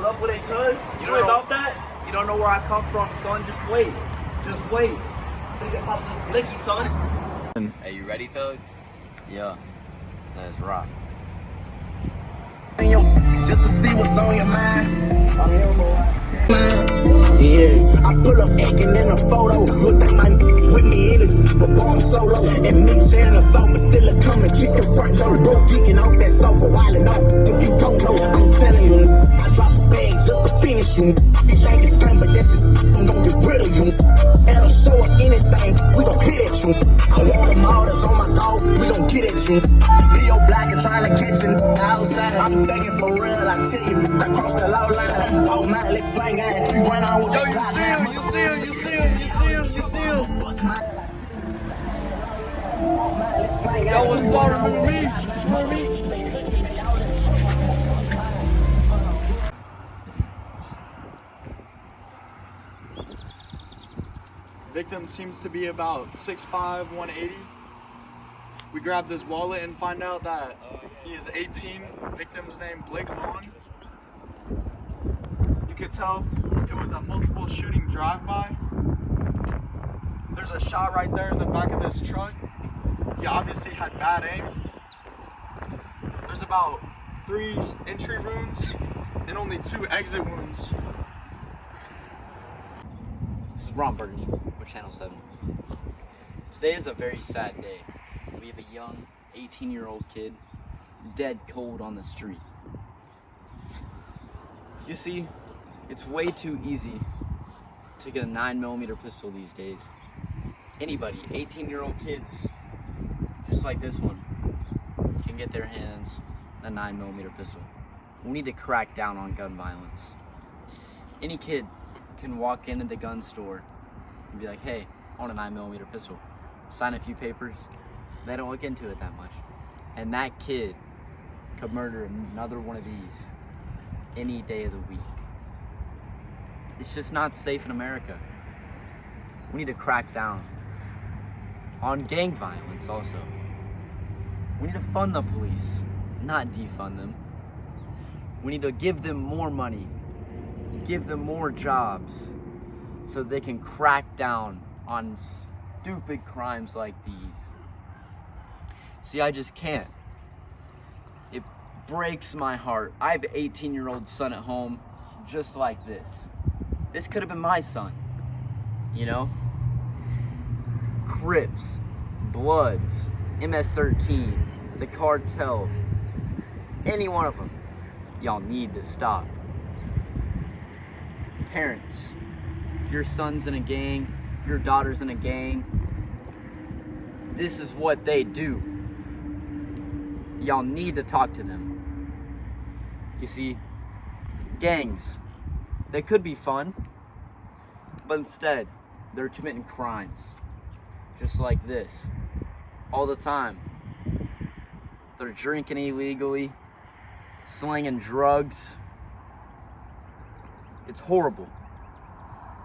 What up with it, cuz? You You don't about know- that? You don't know where I come from, son. Just wait. Just wait. Finna get popped this blicky, son. Hey, you ready, Phil? Yeah, let's rock. Just to see what's on your mind. Yeah, I pull up acting in a photo. Look like my with me in his bomb solo. And me sharing a sofa, still a coming, kick the front door. Bro, geeking off that sofa, wildin' out. If you don't know, I'm telling you, I drop a bag just to finish you. You think it's fun, but this is I'm gonna get rid of you. At a show or anything, we gon' hit at you. I want them all that's on my dog, we gon' get at you. Leo Black and trying to catch you outside. I'm thinking for real, I tell you, I crossed the law line. Oh man, let's swing out. We run on with Yo, the you clock. see him? You see him? You see him? You see him? You see him? Yo, what's up? Remember me? Remember me? Victim seems to be about 6'5", 180. We grabbed his wallet and find out that he is 18. Victim's name Blake Vaughn. You could tell it was a multiple shooting drive-by. There's a shot right there in the back of this truck. He obviously had bad aim. There's about 3 entry wounds and only 2 exit wounds. This is Ron Burgundy with Channel 7 News. Today is a very sad day. We have a young 18-year-old kid dead cold on the street. You see, it's way too easy to get a 9mm pistol these days. Anybody, 18-year-old kids, just like this one, can get their hands on a 9mm pistol. We need to crack down on gun violence. Any kid can walk into the gun store and be like, hey, I want a 9mm pistol. Sign a few papers. They don't look into it that much. And that kid could murder another one of these any day of the week. It's just not safe in America. We need to crack down on gang violence also. We need to fund the police, not defund them. We need to give them more money, give them more jobs, so they can crack down on stupid crimes like these. See, I just can't. It breaks my heart. I have an 18-year-old son at home just like this. This could have been my son, you know? Crips, Bloods, MS-13, the cartel, any one of them. Y'all need to stop. Parents, if your son's in a gang, if your daughter's in a gang, this is what they do. Y'all need to talk to them. You see, gangs, they could be fun, but instead, they're committing crimes. Just like this, all the time. They're drinking illegally, slinging drugs. It's horrible.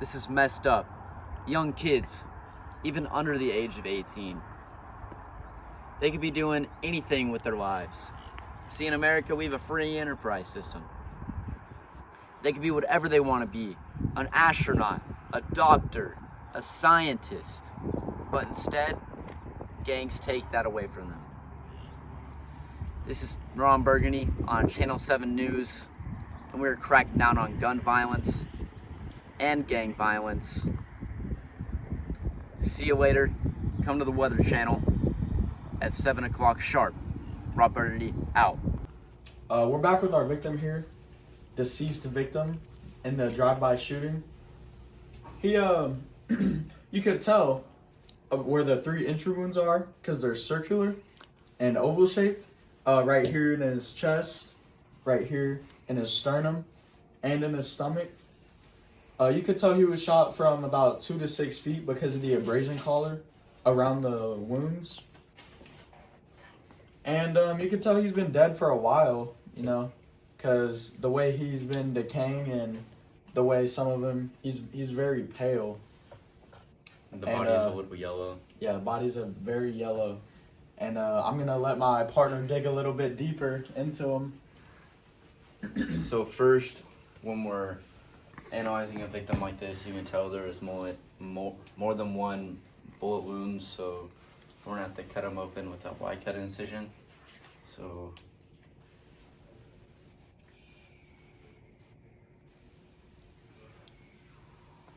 This is messed up. Young kids, even under the age of 18, they could be doing anything with their lives. See, in America, we have a free enterprise system. They could be whatever they want to be. An astronaut, a doctor, a scientist. But instead, gangs take that away from them. This is Ron Burgundy on Channel 7 News, and we're cracking down on gun violence and gang violence. See you later. Come to the Weather Channel at 7 o'clock sharp. Ron Burgundy out. We're back with our victim here, deceased victim in the drive-by shooting. He, you could tell where the 3 entry wounds are because they're circular and oval shaped. Right here in his chest, right here in his sternum, and in his stomach. You could tell he was shot from about 2 to 6 feet because of the abrasion collar around the wounds. And you could tell he's been dead for a while, you know, because the way he's been decaying and the way some of him, he's very pale. The body is a little yellow. Yeah, the bodies are very yellow. And I'm going to let my partner dig a little bit deeper into him. So first, when we're analyzing a victim like this, you can tell there is more than one bullet wound, so we're gonna have to cut them open with a wide cut incision. So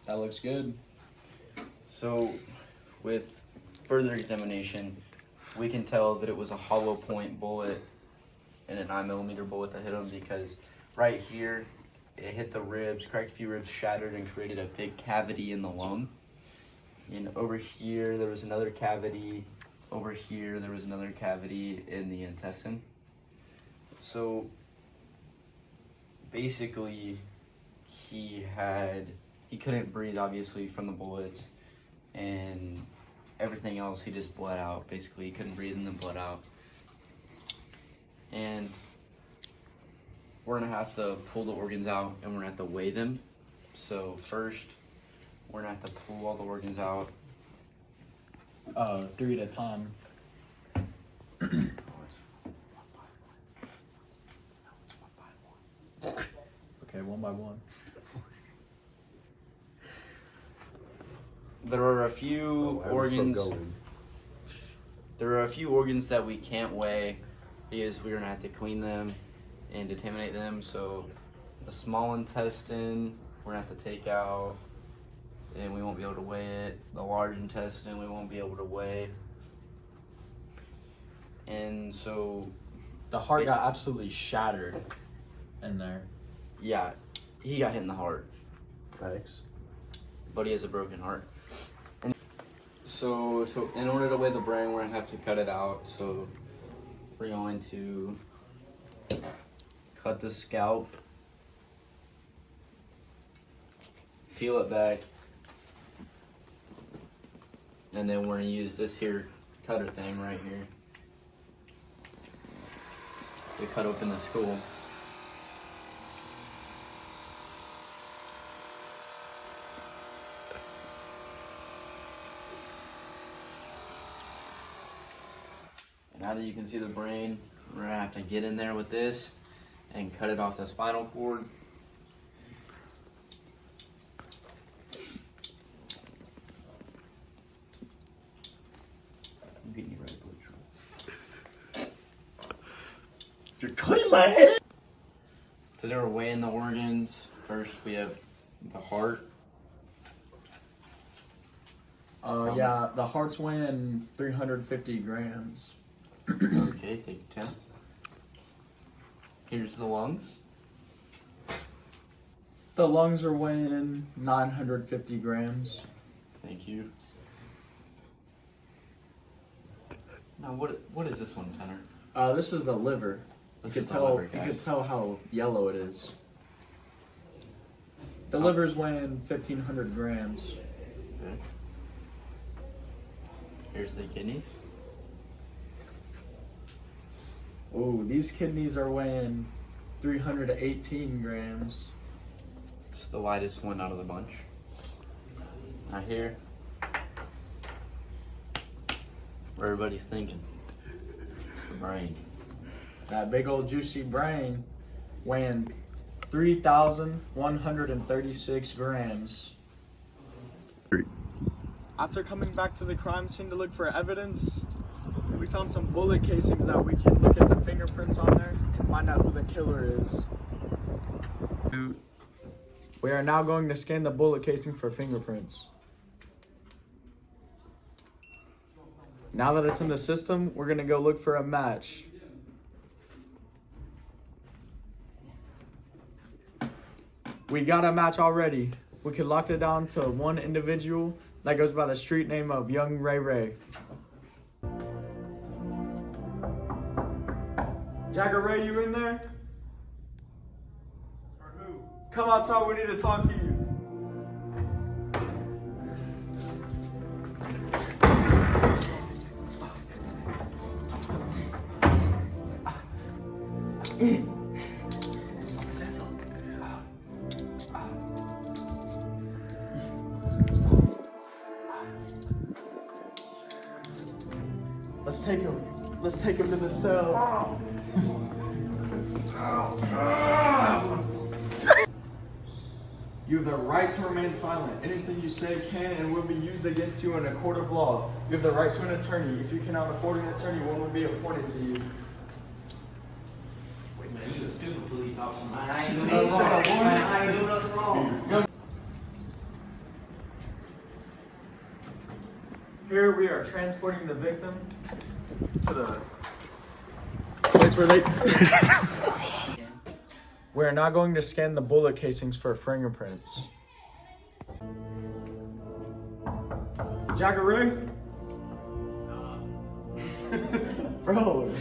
That looks good. So, with further examination, we can tell that it was a hollow point bullet and a 9mm bullet that hit him, because right here, it hit the ribs, cracked a few ribs, shattered, and created a big cavity in the lung. And over here, there was another cavity. Over here, there was another cavity in the intestine. So, basically, he couldn't breathe, obviously, from the bullets, and everything else he just bled out. Basically, he couldn't breathe and then bled out. And we're gonna have to pull the organs out, and we're gonna have to weigh them. So first, we're gonna have to pull all the organs out. 3 at a time. Okay, one by one. There are a few organs. There are a few organs that we can't weigh because we're gonna have to clean them and decontaminate them. So the small intestine we're gonna have to take out, and we won't be able to weigh it. The large intestine we won't be able to weigh. And so The heart got absolutely shattered in there. yeah, he got hit in the heart, Thanks. but he has a broken heart. So in order to weigh the brain, we're gonna have to cut it out. So we're going to cut the scalp, peel it back, and then we're gonna use this here cutter thing right here to cut open the skull. Now that you can see the brain, we're gonna have to get in there with this and cut it off the spinal cord. I'm getting you ready for the trial. You're cutting my head. Today we're weighing the organs. First we have the heart. Yeah, the heart's weighing 350 grams. Okay, thank you, Tim. Here's the lungs. The lungs are weighing 950 grams. Thank you. Now what is this one, Tanner? This is the liver. This You is can the tell. liver, You guys. can tell how yellow it is. The liver's weighing 1,500 grams. Okay. Here's the kidneys. Oh, these kidneys are weighing 318 grams. Just the lightest one out of the bunch. Now here, where everybody's thinking, it's the brain. That big old juicy brain weighing 3,136 grams. After coming back to the crime scene to look for evidence, we found some bullet casings that we can look at the fingerprints on there and find out who the killer is. We are now going to scan the bullet casing for fingerprints. Now that it's in the system, we're gonna go look for a match. We got a match already. We could lock it down to one individual that goes by the street name of Young Ray Ray. Jagger Ray, you in there? Or who? Come outside, we need to talk to you. Let's take him to the cell. You have the right to remain silent. Anything you say can and will be used against you in a court of law. You have the right to an attorney. If you cannot afford an attorney, one will be appointed to you. Wait, man, you a stupid police officer, man. I ain't doing nothing wrong. Man, I ain't doing nothing wrong. Here we are transporting the victim to the place where they... We're not going to scan the bullet casings for fingerprints. Jackaroo? Bro.